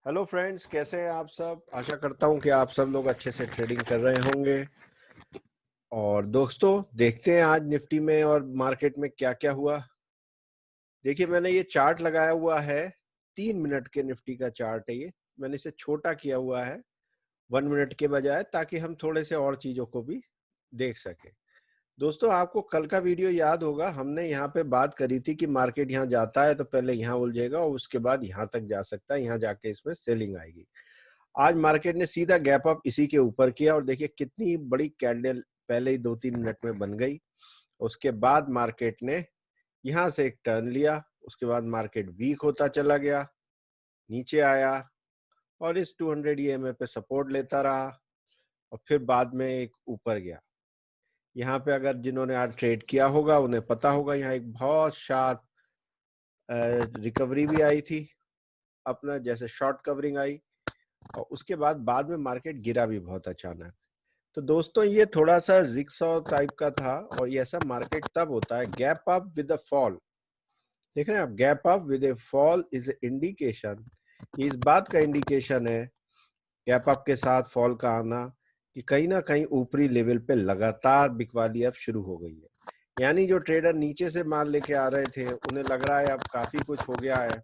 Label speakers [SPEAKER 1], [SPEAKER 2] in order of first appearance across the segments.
[SPEAKER 1] Hello friends, कैसे हैं आप सब। आशा करता हूं कि आप सब लोग अच्छे से ट्रेडिंग कर रहे होंगे। और दोस्तों, देखते हैं आज निफ्टी में और मार्केट में क्या क्या हुआ। देखिए, मैंने ये चार्ट लगाया हुआ है। 3 मिनट के निफ्टी का चार्ट है ये। मैंने इसे छोटा किया हुआ है 1 मिनट के बजाय, ताकि हम थोड़े से और चीजों को भी देख सके। दोस्तों, आपको कल का वीडियो याद होगा, हमने यहाँ पे बात करी थी कि मार्केट यहाँ जाता है तो पहले यहाँ उलझेगा और उसके बाद यहाँ तक जा सकता है, यहाँ जाके इसमें सेलिंग आएगी। आज मार्केट ने सीधा गैप अप इसी के ऊपर किया और देखिए कितनी बड़ी कैंडल पहले ही 2-3 मिनट में बन गई। उसके बाद मार्केट ने यहाँ से एक टर्न लिया, उसके बाद मार्केट वीक होता चला गया, नीचे आया और इस 200 ईएमए पे सपोर्ट लेता रहा और फिर बाद में एक ऊपर गया। यहाँ पे अगर जिन्होंने आज ट्रेड किया होगा उन्हें पता होगा, यहाँ एक बहुत शार्प रिकवरी भी आई थी, अपना जैसे शॉर्ट कवरिंग आई, और उसके बाद में मार्केट गिरा भी बहुत अचानक। तो दोस्तों, ये थोड़ा सा जिगसॉ टाइप का था और ये ऐसा मार्केट तब होता है, gap up with a fall. देख रहे हैं आप, gap up with A fall is indication, इस बात का इंडिकेशन है गैप अप के साथ फॉल का आना कि कहीं ना कहीं ऊपरी लेवल पे लगातार बिकवाली अब शुरू हो गई है। यानी जो ट्रेडर नीचे से माल लेके आ रहे थे, उन्हें लग रहा है अब काफी कुछ हो गया है,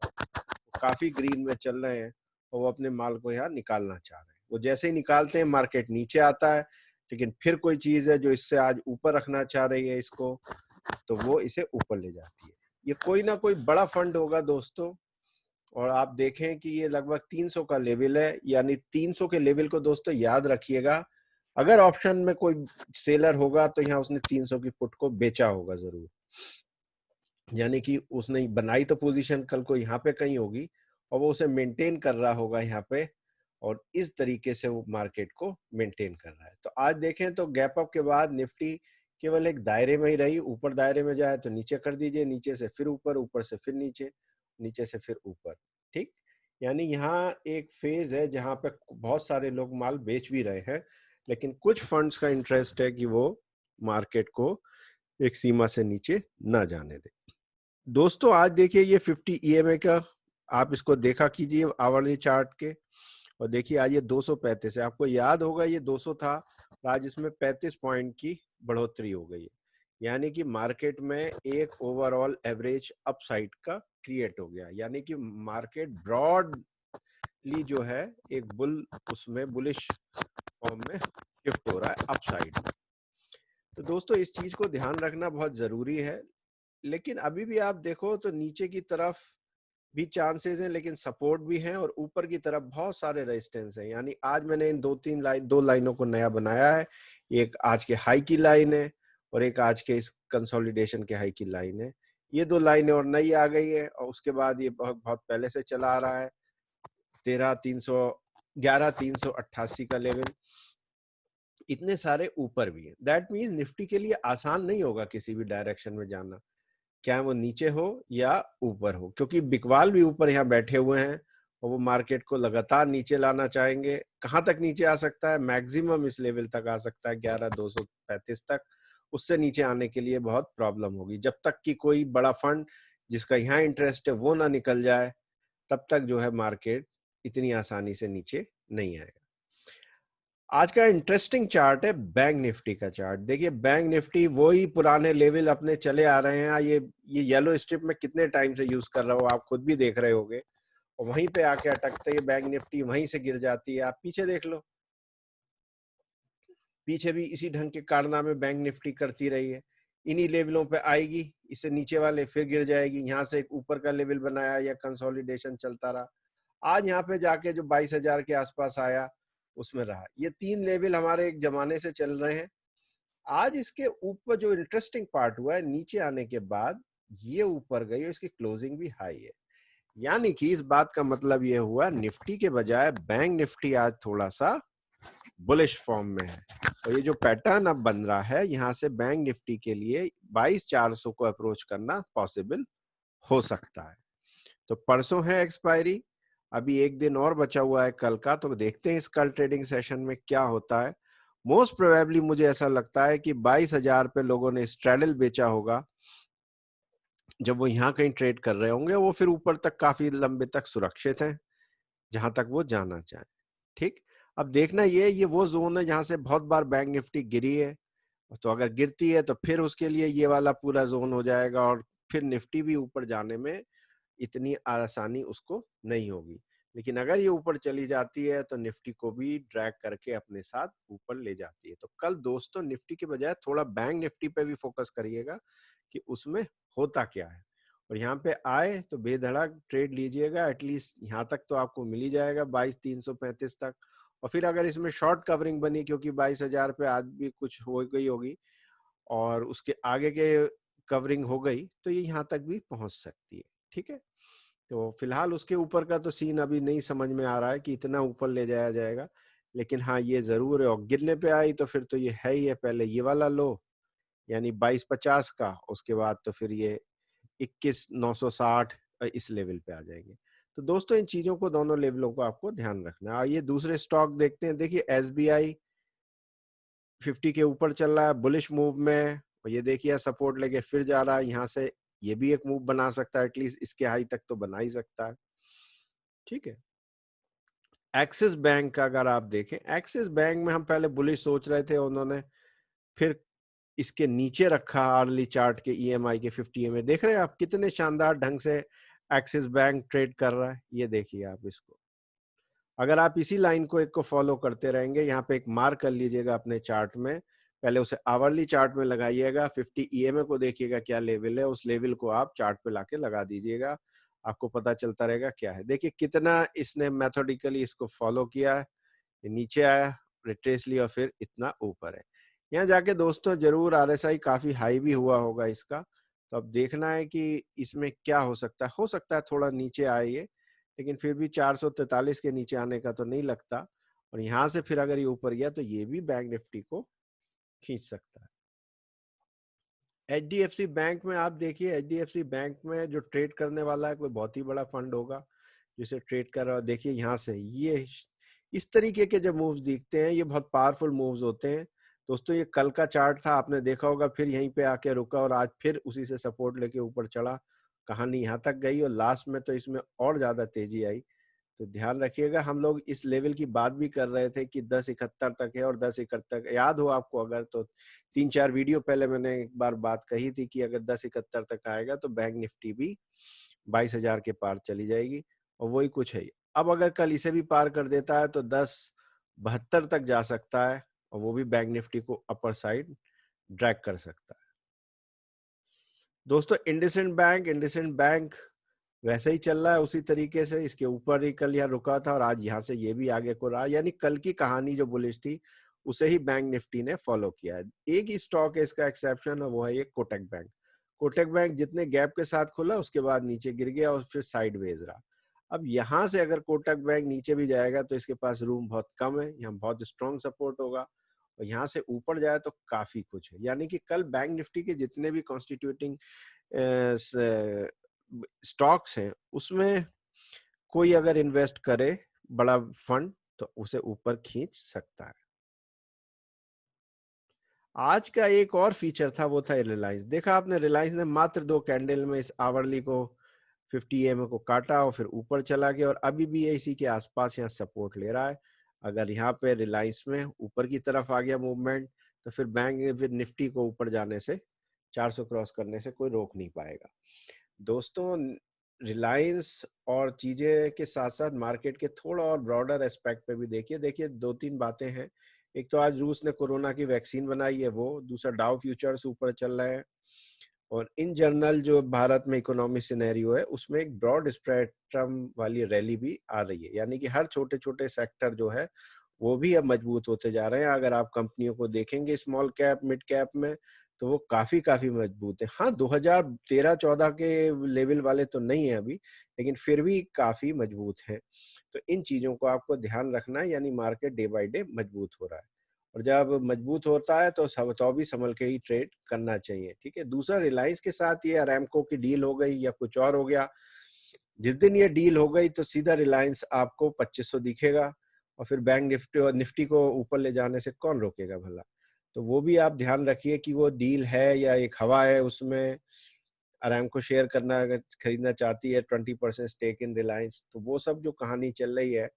[SPEAKER 1] काफी ग्रीन में चल रहे हैं और वो अपने माल को यहाँ निकालना चाह रहे हैं। वो जैसे ही निकालते हैं मार्केट नीचे आता है, लेकिन फिर कोई चीज है जो इससे आज ऊपर रखना चाह रही है इसको, तो वो इसे ऊपर ले जाती है। ये कोई ना कोई बड़ा फंड होगा दोस्तों। और आप देखें कि ये लगभग 300 का लेवल है, यानी 300 के लेवल को दोस्तों याद रखिएगा। अगर ऑप्शन में कोई सेलर होगा तो यहाँ उसने 300 की पुट को बेचा होगा जरूर, यानी कि उसने बनाई तो पोजीशन कल को यहाँ पे कहीं होगी और वो उसे मेंटेन कर रहा होगा यहाँ पे, और इस तरीके से वो मार्केट को मेंटेन कर रहा है। तो आज देखें तो गैप अप के बाद निफ्टी केवल एक दायरे में ही रही। ऊपर दायरे में जाए तो नीचे कर दीजिए, नीचे से फिर ऊपर, ऊपर से फिर नीचे, नीचे से फिर ऊपर। ठीक, यानी यहाँ एक फेज है जहां पे बहुत सारे लोग माल बेच भी रहे हैं, लेकिन कुछ फंड्स का इंटरेस्ट है कि वो मार्केट को एक सीमा से नीचे ना जाने दे। दोस्तों, आज देखिए ये 50 ईएमए का, आप इसको देखा कीजिए आवरली चार्ट के, और देखिए आज ये 235 है। आपको याद होगा ये 200 था, आज इसमें 35 पॉइंट की बढ़ोतरी हो गई है। यानी कि मार्केट में एक ओवरऑल एवरेज अपसाइड का क्रिएट हो गया, यानी कि मार्केट ब्रॉडली जो है एक बुल उसमें बुलिश फॉर्म में शिफ्ट हो रहा है अपसाइड। तो दोस्तों, इस चीज को ध्यान रखना बहुत जरूरी है। लेकिन अभी भी आप देखो तो नीचे की तरफ भी चांसेस हैं, लेकिन सपोर्ट भी हैं और ऊपर की तरफ बहुत सारे रेजिस्टेंस हैं। यानी आज मैंने इन दो लाइनों को नया बनाया है। एक आज के हाई की लाइन है और एक आज के इस कंसोलिडेशन के हाई की लाइन है। ये दो लाइनें और नई आ गई है, और उसके बाद ये बहुत बहुत पहले से चला आ रहा है 11,388 का लेवल। इतने ऊपर ऊपर भी है, दैट मीन्स निफ्टी के लिए आसान नहीं होगा किसी भी डायरेक्शन में जाना, क्या वो नीचे हो या ऊपर हो, क्योंकि बिकवाल भी ऊपर यहाँ बैठे हुए हैं और वो मार्केट को लगातार नीचे लाना चाहेंगे। कहाँ तक नीचे आ सकता है? मैक्सिमम इस लेवल तक आ सकता है 11,235 तक। उससे नीचे आने के लिए बहुत प्रॉब्लम होगी। जब तक कि कोई बड़ा फंड जिसका यहाँ इंटरेस्ट है वो ना निकल जाए, तब तक जो है मार्केट इतनी आसानी से नीचे नहीं आएगा। आज का इंटरेस्टिंग चार्ट है बैंक निफ्टी का चार्ट। देखिए, बैंक निफ्टी वही पुराने लेवल अपने चले आ रहे हैं। ये येलो स्ट्रिप में कितने टाइम से यूज कर रहा हो, आप खुद भी देख रहे होगे, और वहीं पे आके अटकते ही बैंक निफ्टी वहीं से गिर जाती है। आप पीछे देख लो, पीछे भी इसी ढंग के कारनामे बैंक निफ्टी करती रही है। इन्हीं लेवलों पे आएगी, इससे नीचे वाले फिर गिर जाएगी, यहाँ से एक ऊपर का लेवल बनाया या कंसोलिडेशन चलता रहा। आज यहाँ पे जाके जो 22,000 के आसपास आया उसमें रहा। ये 3 लेवल हमारे एक जमाने से चल रहे हैं। आज इसके ऊपर जो इंटरेस्टिंग पार्ट हुआ है, नीचे आने के बाद ये ऊपर गई और इसकी क्लोजिंग भी हाई है। यानी कि इस बात का मतलब ये हुआ, निफ्टी के बजाय बैंक निफ्टी आज थोड़ा सा बुलिश फॉर्म में है। और ये जो पैटर्न अब बन रहा है, यहाँ से बैंक निफ्टी के लिए 22,400 को अप्रोच करना पॉसिबल हो सकता है। तो परसों है एक्सपायरी, अभी एक दिन और बचा हुआ है कल का, तो देखते हैं इस कल ट्रेडिंग सेशन में क्या होता है। मोस्ट प्रोबेबली मुझे ऐसा लगता है कि 22,000 पे लोगों ने स्ट्रैडल बेचा होगा। जब वो यहाँ कहीं ट्रेड कर रहे होंगे, वो फिर ऊपर तक काफी लंबे तक सुरक्षित हैं। जहां तक वो जाना चाहे। ठीक, अब देखना ये वो जोन है जहां से बहुत बार बैंक निफ्टी गिरी है, तो अगर गिरती है तो फिर उसके लिए ये वाला पूरा जोन हो जाएगा और फिर निफ्टी भी ऊपर जाने में इतनी आसानी उसको नहीं होगी। लेकिन अगर ये ऊपर चली जाती है तो निफ्टी को भी ड्रैग करके अपने साथ ऊपर ले जाती है। तो कल दोस्तों निफ्टी के बजाय थोड़ा बैंक निफ्टी पे भी फोकस करिएगा कि उसमें होता क्या है, और यहाँ पे आए तो बेधड़क ट्रेड लीजिएगा। एटलीस्ट यहाँ तक तो आपको मिल ही जाएगा 22,335 तक, और फिर अगर इसमें शॉर्ट कवरिंग बनी क्योंकि 22,000 पे आज भी कुछ हो गई होगी और उसके आगे के कवरिंग हो गई तो ये यहाँ तक भी पहुंच सकती है। ठीक है, तो फिलहाल उसके ऊपर का तो सीन अभी नहीं समझ में आ रहा है कि इतना ऊपर ले जाया जाएगा, लेकिन हाँ ये जरूर है, और गिरने पे आई तो फिर तो ये है ही है, पहले ये वाला लो यानी 2250 का, उसके बाद तो फिर ये 21,960 इस लेवल पे आ जाएंगे। तो दोस्तों इन चीजों को, दोनों लेवलों को आपको ध्यान रखना है। आइए दूसरे स्टॉक देखते हैं। देखिए एसबीआई 50 के ऊपर चल रहा है बुलिश मूव में, और ये देखिए सपोर्ट लेके फिर जा रहा है यहाँ से, ये भी एक मूव बना सकता है, एटलीस्ट इसके हाई तक तो बना ही सकता है। ठीक है, एक्सिस बैंक का अगर आप देखें, एक्सिस बैंक में हम पहले बुलिश सोच रहे थे, उन्होंने फिर इसके नीचे रखा अर्ली चार्ट के ईएमआई के 50 में। देख रहे हैं आप कितने शानदार ढंग से एक्सिस बैंक ट्रेड कर रहा है, ये देखिए आप इसको। अगर आप इसी लाइन को एक को फॉलो करते रहेंगे, यहाँ पे एक मार्क कर लीजिएगा अपने चार्ट में, पहले उसे आवरली चार्ट में लगाइएगा, 50 ईएमए को देखिएगा क्या लेवल है, उस लेवल को आप चार्ट पे लाके लगा दीजिएगा, आपको पता चलता रहेगा क्या है। देखिए कितना इसने मेथोडिकली इसको फॉलो किया है, नीचे आया, रिट्रेस लिया, और फिर इतना ऊपर है। यहाँ जाके दोस्तों जरूर आरएसआई काफी हाई भी हुआ होगा इसका, तो अब देखना है कि इसमें क्या हो सकता है थोड़ा नीचे आए ये, लेकिन फिर भी 443 के नीचे आने का तो नहीं लगता, और यहाँ से फिर अगर ये ऊपर गया तो ये भी बैंक निफ्टी को खींच सकता है। एचडीएफसी बैंक में आप देखिए, एचडीएफसी बैंक में जो ट्रेड करने वाला है कोई बहुत ही बड़ा फंड होगा जिसे ट्रेड कर रहा है। देखिए यहाँ से ये इस तरीके के जब मूव्स दिखते हैं ये बहुत पावरफुल मूव्स होते हैं दोस्तों। ये कल का चार्ट था, आपने देखा होगा, फिर यहीं पे आके रुका और आज फिर उसी से सपोर्ट लेके ऊपर चढ़ा, कहानी यहाँ तक गई और लास्ट में तो इसमें और ज्यादा तेजी आई। तो ध्यान रखिएगा, हम लोग इस लेवल की बात भी कर रहे थे कि 1071 तक है, और 1071 याद हो आपको अगर, तो 3-4 वीडियो पहले मैंने एक बार बात कही थी कि अगर 1071 तक आएगा तो बैंक निफ्टी भी 22,000 के पार चली जाएगी, और वही कुछ है। अब अगर कल इसे भी पार कर देता है तो 1072 तक जा सकता है, और वो भी बैंक निफ्टी को अपर साइड ड्रैग कर सकता है। दोस्तों इंडसइंड बैंक वैसे ही चल रहा है उसी तरीके से, इसके ऊपर ही कल यहाँ रुका था और आज यहाँ से ये भी आगे को रहा, यानी कल की कहानी जो बुलिश थी उसे ही बैंक निफ्टी ने फॉलो किया है। एक ही स्टॉक है इसका एक्सेप्शन, और वो है ये कोटक बैंक। कोटक बैंक जितने गैप के साथ खुला उसके बाद नीचे गिर गया और फिर साइडवेज रहा। अब यहाँ से अगर कोटक बैंक नीचे भी जाएगा तो इसके पास रूम बहुत कम है, यहाँ बहुत स्ट्रॉन्ग सपोर्ट होगा, और यहाँ से ऊपर जाए तो काफी कुछ है। यानी कि कल बैंक निफ्टी के जितने भी कॉन्स्टिट्यूटिंग स्टॉक्स हैं उसमें कोई अगर इन्वेस्ट करे बड़ा फंड तो उसे ऊपर खींच सकता है। आज का एक और फीचर था, वो था रिलायंस। देखा आपने, रिलायंस ने मात्र 2 कैंडल में इस आवरली को 50 EMA को काटा और फिर ऊपर चला गया, और अभी भी इसी के आसपास यहाँ सपोर्ट ले रहा है। अगर यहाँ पे रिलायंस में ऊपर की तरफ आ गया मूवमेंट तो फिर बैंक फिर निफ्टी को ऊपर जाने से, 400 क्रॉस करने से कोई रोक नहीं पाएगा। दोस्तों रिलायंस और चीजें के साथ साथ मार्केट के थोड़ा और ब्रॉडर एस्पेक्ट पे भी देखिए 2-3 बातें हैं। एक तो आज रूस ने कोरोना की वैक्सीन बनाई है वो, दूसरा डाउ फ्यूचर्स ऊपर चल रहे हैं, और इन जनरल जो भारत में इकोनॉमिक सिनेरियो है उसमें एक ब्रॉड स्पेक्ट्रम वाली रैली भी आ रही है, यानी कि हर छोटे छोटे सेक्टर जो है वो भी अब मजबूत होते जा रहे हैं। अगर आप कंपनियों को देखेंगे स्मॉल कैप मिड कैप में तो वो काफी काफी मजबूत है। हाँ 2013-14 के लेवल वाले तो नहीं है अभी, लेकिन फिर भी काफी मजबूत है। तो इन चीजों को आपको ध्यान रखना है, यानी मार्केट डे बाय डे मजबूत हो रहा है, और जब मजबूत होता है तो सब तो भी संभल के ही ट्रेड करना चाहिए। ठीक है, दूसरा रिलायंस के साथ ये अरामको की डील हो गई या कुछ और हो गया, जिस दिन ये डील हो गई तो सीधा रिलायंस आपको 2500 दिखेगा, और फिर बैंक निफ्टी और निफ्टी को ऊपर ले जाने से कौन रोकेगा भला। तो वो भी आप ध्यान रखिए कि वो डील है या एक हवा है उसमें, अरामको शेयर करना अगर खरीदना चाहती है 20% स्टेक इन रिलायंस, तो वो सब जो कहानी चल रही है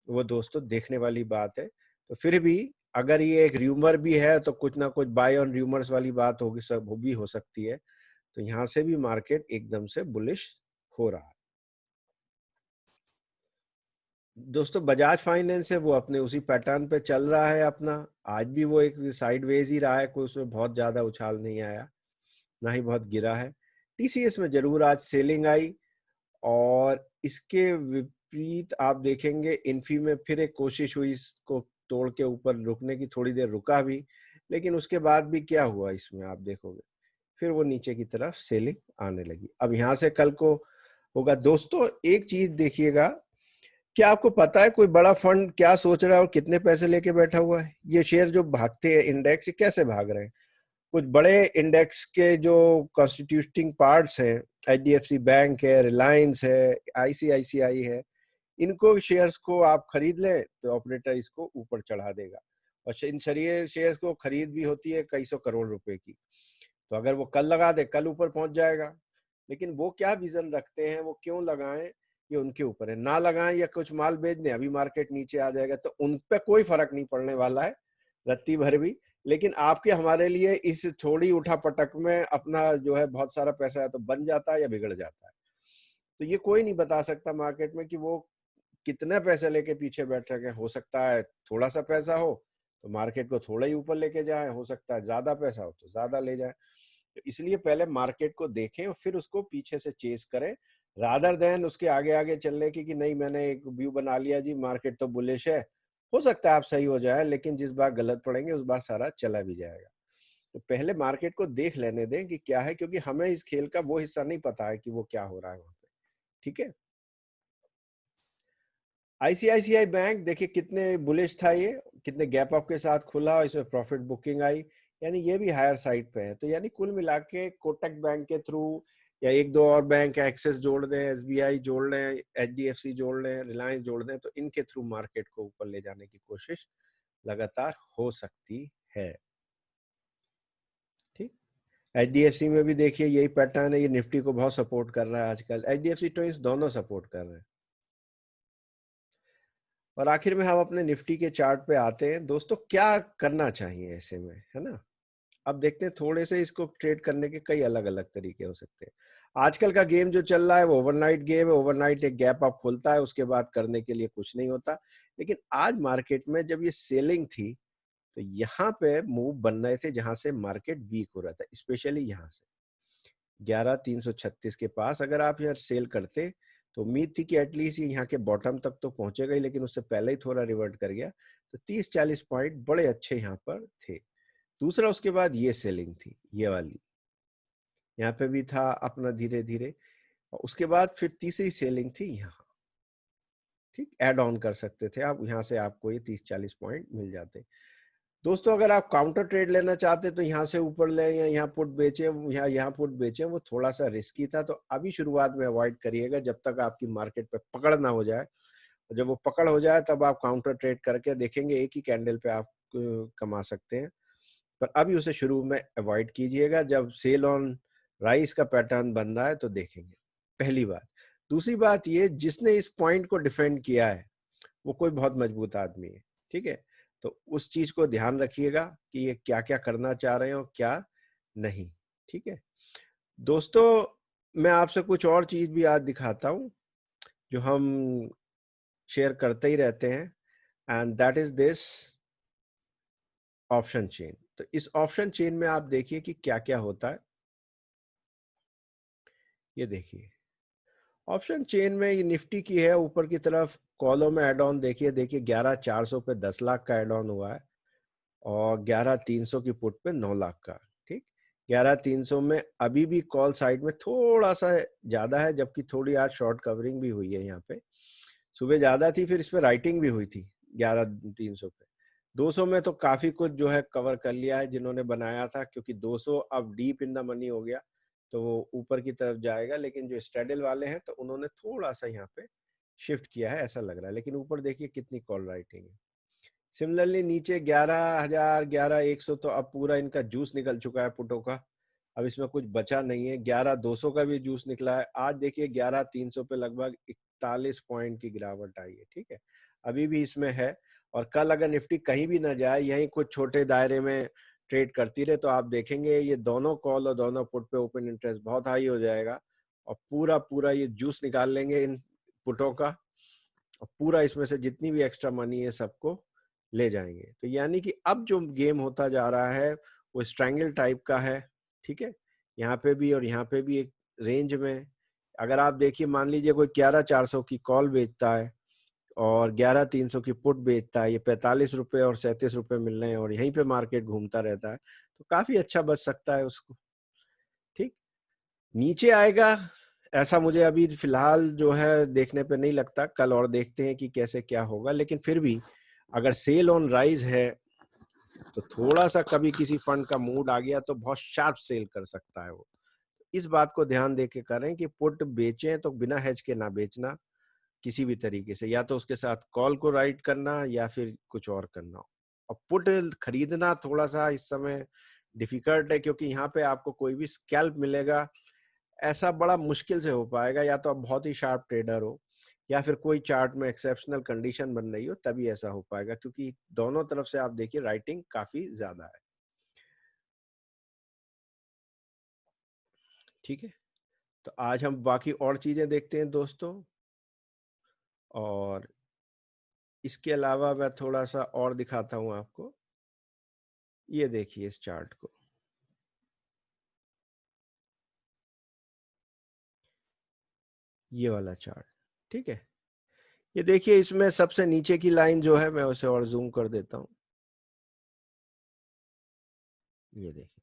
[SPEAKER 1] वो दोस्तों देखने वाली बात है। तो फिर भी अगर ये एक र्यूमर भी है तो कुछ ना कुछ बाय ऑन र्यूमर्स वाली बात होगी, सब वो भी हो सकती है। तो यहाँ से भी मार्केट एकदम से बुलिश हो रहा है। दोस्तों बजाज फाइनेंस है वो अपने उसी पैटर्न पे चल रहा है अपना। आज भी वो एक साइडवेज ही रहा है, कोई उसमें बहुत ज्यादा उछाल नहीं आया, ना ही बहुत गिरा है। टीसीएस में जरूर आज सेलिंग आई, और इसके विपरीत आप देखेंगे इन्फी में फिर एक कोशिश हुई इसको तोड़ के ऊपर रुकने की, थोड़ी देर रुका भी, लेकिन उसके बाद भी क्या हुआ इसमें आप देखोगे फिर वो नीचे की तरफ सेलिंग आने लगी। अब यहाँ से कल को होगा। दोस्तों एक चीज देखिएगा, क्या आपको पता है कोई बड़ा फंड क्या सोच रहा है और कितने पैसे लेके बैठा हुआ है? ये शेयर जो भागते हैं इंडेक्स, ये कैसे भाग रहे हैं? कुछ बड़े इंडेक्स के जो कॉन्स्टिट्यूटिंग पार्ट्स हैं, एचडीएफसी बैंक है, रिलायंस है, आईसीआईसीआई है, इनको शेयर्स को आप खरीद लें तो ऑपरेटर इसको ऊपर चढ़ा देगा। और इन शेयर्स को खरीद भी होती है कई सौ करोड़ रुपए की। तो अगर वो कल लगा दे कल ऊपर पहुंच जाएगा। लेकिन वो क्या विजन रखते हैं, वो क्यों लगाएं, ये उनके ऊपर है। ना लगाएं या कुछ माल बेच दें, अभी मार्केट नीचे आ जाएगा तो उन पे कोई फर्क नहीं पड़ने वाला है रत्ती भर भी। लेकिन आपके हमारे लिए इस थोड़ी उठापटक में अपना जो है बहुत सारा पैसा है तो बन जाता है या बिगड़ जाता है। तो ये कोई नहीं बता सकता मार्केट में कि वो कितने पैसे लेके पीछे बैठ रखे। हो सकता है थोड़ा सा पैसा हो तो मार्केट को थोड़ा ही ऊपर लेके जाए, हो सकता है ज्यादा पैसा हो तो ज्यादा ले जाए। तो इसलिए पहले मार्केट को देखें और फिर उसको पीछे से चेस करें, रादर देन उसके आगे आगे चलने की कि नहीं मैंने एक व्यू बना लिया जी मार्केट तो बुलिश है, हो सकता है आप सही हो जाए, लेकिन जिस बार गलत पड़ेंगे उस बार सारा चला भी जाएगा। तो पहले मार्केट को देख लेने दें कि क्या है, क्योंकि हमें इस खेल का वो हिस्सा नहीं पता है कि वो क्या हो रहा है वहां पे। ठीक है। आईसीआईसीआई बैंक देखिए कितने बुलिश था ये, कितने गैप अप के साथ खुला और इसमें प्रॉफिट बुकिंग आई, यानी ये भी हायर साइड पे है। तो यानी कुल मिला के कोटक बैंक के थ्रू या एक दो और बैंक एक्सिस जोड़ दें, एसबीआई जोड़ लें, एचडीएफसी जोड़ लें, रिलायंस जोड़ दें, तो इनके थ्रू मार्केट को ऊपर ले जाने की कोशिश लगातार हो सकती है। ठीक। एचडीएफसी में भी देखिए यही पैटर्न है, ये निफ्टी को बहुत सपोर्ट कर रहा है आजकल, एचडीएफसी ट्विंस दोनों सपोर्ट कर रहे हैं। और आखिर में हम अपने निफ्टी के चार्ट पे आते हैं। दोस्तों क्या करना चाहिए ऐसे में, है ना? अब देखते हैं, थोड़े से इसको ट्रेड करने के कई अलग अलग तरीके हो सकते हैं। आजकल का गेम जो चल रहा है वो ओवरनाइट गेम है। ओवरनाइट एक गैप अप खुलता है, उसके बाद करने के लिए कुछ नहीं होता। लेकिन आज मार्केट में जब ये सेलिंग थी तो यहाँ पे मूव बन रहे थे जहां से मार्केट वीक हो रहा था, स्पेशली यहाँ से 11,336 के पास अगर आप यहाँ सेल करते तो उम्मीद थी कि एटलीस्ट ये यहाँ के बॉटम तक तो पहुंचेगा ही, लेकिन उससे पहले ही थोड़ा रिवर्ट कर गया। तो 30-40 पॉइंट बड़े अच्छे यहाँ पर थे। दूसरा उसके बाद ये सेलिंग थी, ये वाली यहाँ पे भी था अपना धीरे धीरे, और उसके बाद फिर तीसरी सेलिंग थी यहाँ। ठीक, ऐड ऑन कर सकते थे आप यहाँ से, आपको ये 30-40 पॉइंट मिल जाते। दोस्तों अगर आप काउंटर ट्रेड लेना चाहते तो यहाँ से ऊपर लें या यहाँ पुट बेचें, यहाँ पुट बेचें, वो थोड़ा सा रिस्की था। तो अभी शुरुआत में अवॉइड करिएगा जब तक आपकी मार्केट पे पकड़ ना हो जाए। जब वो पकड़ हो जाए तब आप काउंटर ट्रेड करके देखेंगे, एक ही कैंडल पे आप कमा सकते हैं। पर अभी उसे शुरू में अवॉइड कीजिएगा। जब सेल ऑन राइस का पैटर्न बन रहा है तो देखेंगे, पहली बात। दूसरी बात ये, जिसने इस पॉइंट को डिफेंड किया है वो कोई बहुत मजबूत आदमी है। ठीक है, तो उस चीज को ध्यान रखिएगा कि ये क्या क्या करना चाह रहे हैं और क्या नहीं। ठीक है दोस्तों, मैं आपसे कुछ और चीज भी आज दिखाता हूं जो हम शेयर करते ही रहते हैं, and that is this option chain. तो इस ऑप्शन चेन में आप देखिए कि क्या क्या होता है। ये देखिए ऑप्शन चेन में ये निफ्टी की है, ऊपर की तरफ कॉलों में एड ऑन देखिए, 11,400 पे 10 लाख का एड ऑन हुआ है, और 11,300 की पुट पे 9 लाख का। ठीक, 11,300 में अभी भी कॉल साइड में थोड़ा सा ज्यादा है, जबकि थोड़ी आज शॉर्ट कवरिंग भी हुई है। यहाँ पे सुबह ज्यादा थी, फिर इस पे राइटिंग भी हुई थी 11,300 पे। 200 में तो काफी कुछ जो है कवर कर लिया है जिन्होंने बनाया था, क्योंकि 200 अब डीप इन द मनी हो गया तो वो ऊपर की तरफ जाएगा। लेकिन जो स्ट्रेडल वाले हैं तो उन्होंने थोड़ा सा यहाँ पे शिफ्ट किया है ऐसा लग रहा है। लेकिन ऊपर देखिए कितनी कॉल राइटिंग है। सिमिलरली नीचे 11,000, 11,100 तो अब पूरा इनका जूस निकल चुका है पुटों का। अब इसमें कुछ बचा नहीं है। 11,200 का भी जूस निकला है। आज देखिए 11,300 पे लगभग 41 पॉइंट की गिरावट आई है। ठीक है, अभी भी इसमें है। और कल अगर निफ्टी कहीं भी ना जाए, यहीं कुछ छोटे दायरे में ट्रेड करती रहे, तो आप देखेंगे ये दोनों कॉल और दोनों पुट पे ओपन इंटरेस्ट बहुत हाई हो जाएगा और पूरा पूरा ये जूस निकाल लेंगे इन पुटों का और पूरा इसमें से जितनी भी एक्स्ट्रा मनी है सबको ले जाएंगे। तो यानी कि अब जो गेम होता जा रहा है वो स्ट्रैंगल टाइप का है। ठीक है, यहाँ पे भी और यहाँ पे भी एक रेंज में। अगर आप देखिए, मान लीजिए कोई 11,400 की कॉल बेचता है और 11,300 की पुट बेचता है, ये 45 रुपए और 37 रुपए मिल रहे हैं और यहीं पे मार्केट घूमता रहता है, तो काफी अच्छा बच सकता है उसको। ठीक, नीचे आएगा ऐसा मुझे अभी फिलहाल जो है देखने पे नहीं लगता। कल और देखते हैं कि कैसे क्या होगा, लेकिन फिर भी अगर सेल ऑन राइज है तो थोड़ा सा कभी किसी फंड का मूड आ गया तो बहुत शार्प सेल कर सकता है वो। इस बात को ध्यान दे के करें कि पुट बेचें तो बिना हेज के ना बेचना किसी भी तरीके से, या तो उसके साथ कॉल को राइट करना या फिर कुछ और करना। और पुट खरीदना थोड़ा सा इस समय डिफिकल्ट है, क्योंकि यहाँ पे आपको कोई भी स्कैल्प मिलेगा ऐसा बड़ा मुश्किल से हो पाएगा। या तो आप बहुत ही शार्प ट्रेडर हो या फिर कोई चार्ट में एक्सेप्शनल कंडीशन बन रही हो, तभी ऐसा हो पाएगा, क्योंकि दोनों तरफ से आप देखिए राइटिंग काफी ज्यादा है। ठीक है, तो आज हम बाकी और चीजें देखते हैं दोस्तों। और इसके अलावा मैं थोड़ा सा और दिखाता हूं आपको। ये देखिए इस चार्ट को, ये वाला चार्ट। ठीक है, ये देखिए इसमें सबसे नीचे की लाइन जो है, मैं उसे और जूम कर देता हूं। ये देखिए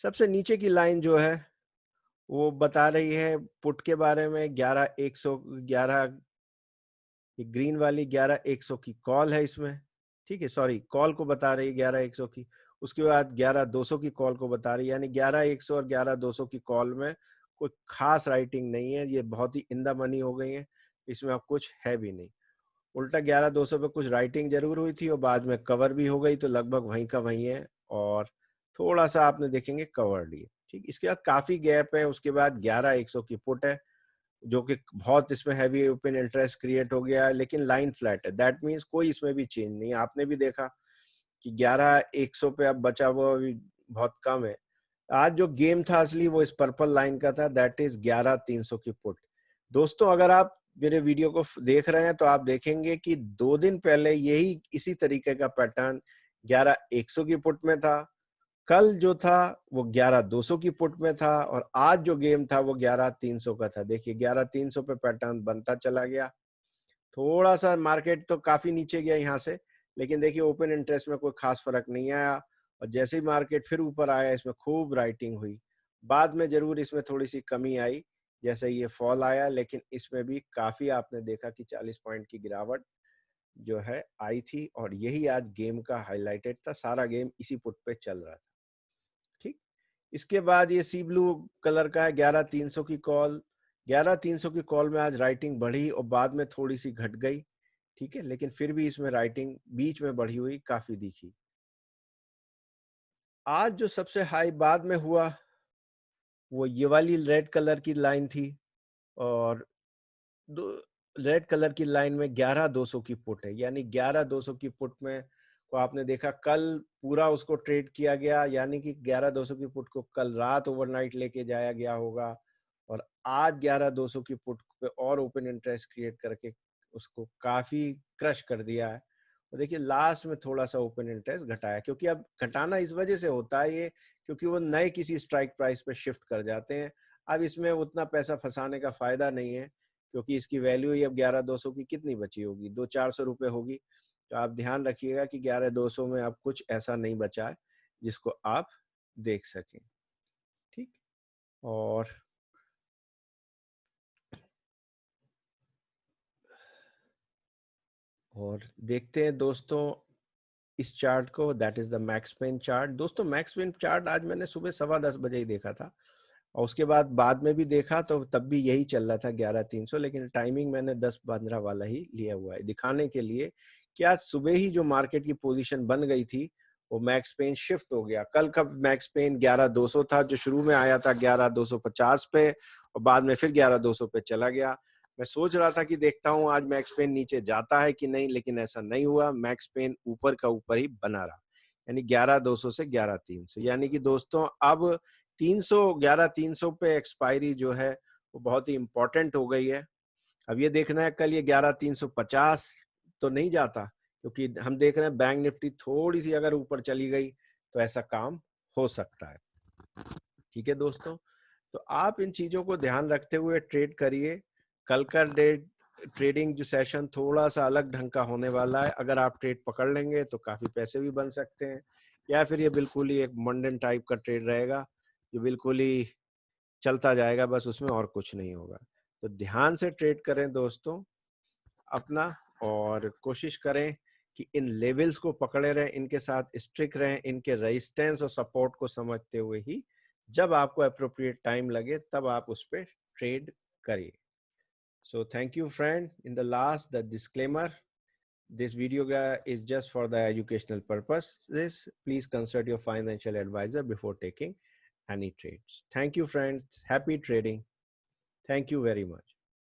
[SPEAKER 1] सबसे नीचे की लाइन जो है वो बता रही है पुट के बारे में 11,111, ग्रीन वाली 11,100 की कॉल है इसमें। ठीक है, सॉरी, कॉल को बता रही है 11,100 की। उसके बाद 11,200 की कॉल को बता रही है, यानी 11,100 और 11,200 की कॉल में कोई खास राइटिंग नहीं है। ये बहुत ही इन द मनी हो गई है, इसमें अब कुछ है भी नहीं। उल्टा 11,200 पे कुछ राइटिंग जरूर हुई थी और बाद में कवर भी हो गई, तो लगभग वहीं का वहीं है। और थोड़ा सा आपने देखेंगे कवर लिए। ठीक, इसके बाद काफी गैप है। उसके बाद 11,100 की पुट है, जो कि बहुत इसमें हैवी ओपन इंटरेस्ट क्रिएट हो गया है, लेकिन लाइन फ्लैट है। दैट मीन्स कोई इसमें भी चेंज नहीं है। आपने भी देखा कि 11,100 पे अब बचा हुआ अभी बहुत कम है। आज जो गेम था असली वो इस पर्पल लाइन का था, दैट इज 11,300 की पुट। दोस्तों अगर आप मेरे वीडियो को देख रहे हैं तो आप देखेंगे कि 2 दिन पहले यही इसी तरीके का पैटर्न 11,100 की पुट में था। कल जो था वो 11,200 की पुट में था और आज जो गेम था वो 11,300 का था। देखिए 11,300 पे पैटर्न बनता चला गया। थोड़ा सा मार्केट तो काफी नीचे गया यहाँ से, लेकिन देखिए ओपन इंटरेस्ट में कोई खास फर्क नहीं आया। और जैसे ही मार्केट फिर ऊपर आया, इसमें खूब राइटिंग हुई। बाद में जरूर इसमें थोड़ी सी कमी आई जैसे ये फॉल आया, लेकिन इसमें भी काफी आपने देखा कि 40 पॉइंट की गिरावट जो है आई थी। और यही आज गेम का हाईलाइटेड था, सारा गेम इसी पुट पे चल रहा था। ठीक, इसके बाद ये सी ब्लू कलर का है 11,300 की कॉल। 11,300 की कॉल में आज राइटिंग बढ़ी और बाद में थोड़ी सी घट गई। ठीक है, लेकिन फिर भी इसमें राइटिंग बीच में बढ़ी हुई काफी दिखी। आज जो सबसे हाई बाद में हुआ वो ये वाली रेड कलर की लाइन थी। और रेड कलर की लाइन में 11,200 की पुट है, यानी 11,200 की पुट में को आपने देखा कल पूरा उसको ट्रेड किया गया, यानी कि 11,200 की पुट को कल रात ओवरनाइट लेके जाया गया होगा और आज 11,200 की पुट पे और ओपन इंटरेस्ट क्रिएट करके उसको काफी क्रश कर दिया है। और देखिए लास्ट में थोड़ा सा ओपन इंटरेस्ट घटाया, क्योंकि अब घटाना इस वजह से होता है ये, क्योंकि वो नए किसी स्ट्राइक प्राइस पे शिफ्ट कर जाते हैं। अब इसमें उतना पैसा फंसाने का फायदा नहीं है, क्योंकि इसकी वैल्यू ही अब 11,200 की कितनी बची होगी, 200-400 रुपए होगी। तो आप ध्यान रखिएगा कि 11,200 में अब कुछ ऐसा नहीं बचा है जिसको आप देख सकें। ठीक, और देखते हैं दोस्तों इस चार्ट को, दैट इज द मैक्सपेन चार्ट। दोस्तों मैक्सपेन चार्ट आज मैंने सुबह 10:15 ही देखा था और उसके बाद में भी देखा तो तब भी यही चल रहा था 11,300, लेकिन टाइमिंग मैंने 10-15 वाला ही लिया हुआ है दिखाने के लिए कि आज सुबह ही जो मार्केट की पोजीशन बन गई थी वो मैक्स पेन शिफ्ट हो गया। कल का मैक्स पेन 11,200 था, जो शुरू में आया था 11,250 पे और बाद में फिर 11,200 पे चला गया। मैं सोच रहा था कि देखता हूँ आज मैक्स पेन नीचे जाता है कि नहीं, लेकिन ऐसा नहीं हुआ। मैक्स पेन ऊपर का ऊपर ही बना रहा, यानी 11,200 से 11,300। यानी कि दोस्तों अब 11,300 पे एक्सपायरी जो है वो बहुत ही इंपॉर्टेंट हो गई है। अब ये देखना है कल ये 11,350 तो नहीं जाता, क्योंकि हम देख रहे हैं बैंक निफ्टी थोड़ी सी अगर ऊपर चली गई तो ऐसा काम हो सकता है। ठीक है दोस्तों, तो आप इन चीजों को ध्यान रखते हुए ट्रेड करिए। कल का ट्रेडिंग जो सेशन थोड़ा सा अलग ढंग का होने वाला है। अगर आप ट्रेड पकड़ लेंगे तो काफी पैसे भी बन सकते हैं, या फिर ये बिल्कुल ही एक मंडन टाइप का ट्रेड रहेगा जो बिल्कुल ही चलता जाएगा, बस उसमें और कुछ नहीं होगा। तो ध्यान से ट्रेड करें दोस्तों अपना, और कोशिश करें कि इन लेवल्स को पकड़े रहें, इनके साथ स्ट्रिक रहें, इनके रेजिस्टेंस और सपोर्ट को समझते हुए ही जब आपको अप्रोप्रिएट टाइम लगे तब आप उस पर ट्रेड करिए। So thank you friend. In the last the disclaimer, this video is just for the educational purposes. Please consult your financial advisor before taking any trades. Thank you friends, happy trading. Thank you very much.